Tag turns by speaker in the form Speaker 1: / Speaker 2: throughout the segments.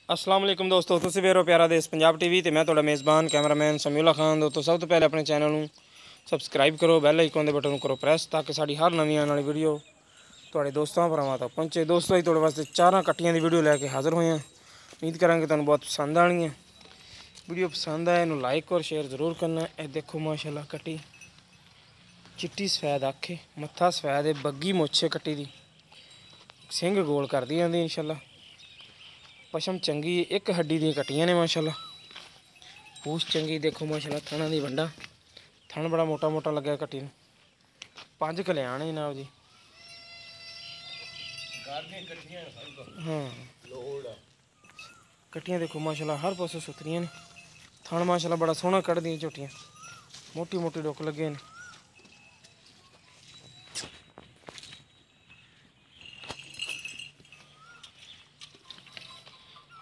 Speaker 1: अस्सलाम वालेकुम दोस्तों, तुसीं वेख रहे हो प्यारा देश पंजाब टीवी ते मैं तुहाडा मेज़बान कैमरामैन समीउल्ला खान। दोस्तों सब तो पहले अपने चैनल नूं सबसक्राइब करो, बैल आइकन दे बटन नूं करो प्रेस ताकि साडी हर नवीं आने वाली वीडियो तुहाडे दोस्तां भरावां तक पहुंचे। दोस्तों असीं तुहाडे वास्ते चारां कट्टियां दी वीडियो लैके हाज़र होए हां। उम्मीद करांगे तुहानूं बहुत पसंद आनी है। वीडियो पसंद आए इहनूं लाइक और शेयर जरूर करना। ए देखो माशाअल्लाह कट्टी चिट्टी सफैद अख है, मत्था सफैद है, बग्गी मुछ है कट्टी दी, सिंग गोल कर दी जांदी इंशाअल्लाह। पशम चंगी, एक हड्डी दी कट्टियां ने माशाअल्लाह। पूछ चंगी देखो माशाअल्लाह, थणा दी वंडा, थण बड़ा मोटा मोटा लग्या कट्टी नूं। 5 कल्याण है जनाब जी। हाँ कट्टियां देखो माशाअल्लाह हर पासों सुथरियां ने। थण माशाअल्लाह बड़ा सोहना कढ़ दी झोटियां, मोटी मोटी डुक लगे ने।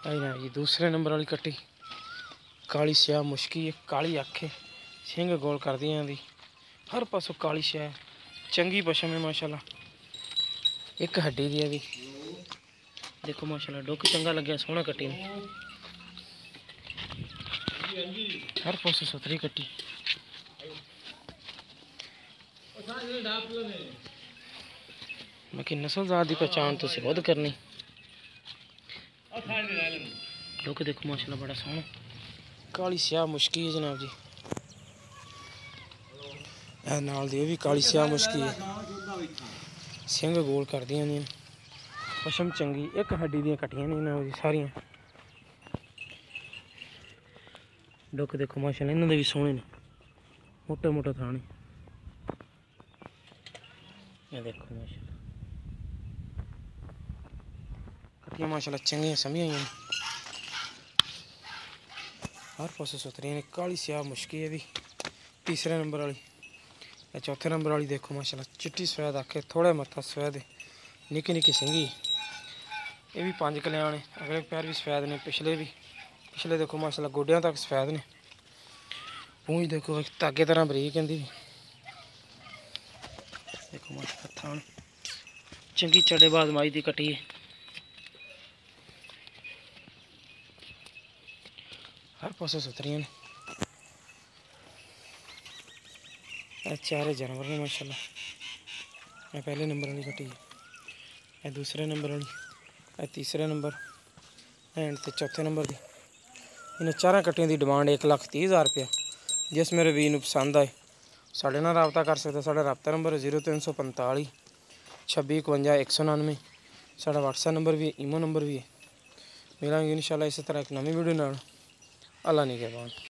Speaker 1: ना जी दूसरे नंबर वाली कट्टी काली स्याह मुश्की है, काली अख है, सिंग गोल कर दी जांदी, हर पासों काली स्याह, चंगी पशम है माशाअल्लाह। एक हड्डी दी है भी देखो माशाअल्लाह, डुक चंगा लग्या सोहना कट्टी ने, हर पासों सुथरी कट्टी। बाकी नस्लजात की पहचान तुसीं खुद करनी। डुक देखो माशाअल्लाह बड़ा सोहना, काली स्याह मुश्की है जनाब जी। नाल दी भी काली स्याह मुश्की है, सिंग गोल कर दी जांदियां, पशम चंगी, एक हड्डी दी कट्टियां ने जनाब जी सारियां। डुक देखो माशाअल्लाह इन्हां दे भी सोहने ने, मोटे मोटे थाने। ये देखो माशाअल्लाह कट्टियां माशाअल्लाह चंगियां समियां आईयां, हर पासों सुथरियां ने। काली स्याह मुश्की है भी तीसरे नंबर वाली। चौथे नंबर वाली देखो माशाअल्लाह चिट्टी सफैद आखे, थोड़ा मत्था सफैद है, निक्की निक्की सिंगी। ये भी 5 कल्याण है, अगले पैर भी सफैद ने, पिछले देखो माशाअल्लाह गोड्यां तक सफैद ने। पूंछ देखो धागे तरह बरीक इहदी भी देखो माशाअल्लाह। थान चंगी चढ़ेबाज माई दी कट्टी है, हर पासों सुथरियां ने। चारे जानवर ने माशाअल्लाह। यह पहले नंबर वाली कट्टी है, यह दूसरे नंबर वाली, यह तीसरे नंबर एंड ते चौथे नंबर की। इन्हें चारों कट्टियों की डिमांड 1,30,000 रुपया। जिस मेरे वीर नूं पसंद आए साढ़े नाल राबता कर सकते। साढ़ा राबता नंबर 0345 26 51 199। साढ़ा व्हाट्सएप नंबर भी है, ईमो नंबर भी है। मिलांगे इंशाअल्लाह इस तरह एक नवी वीडियो नाल। अल्लाह निगहबान।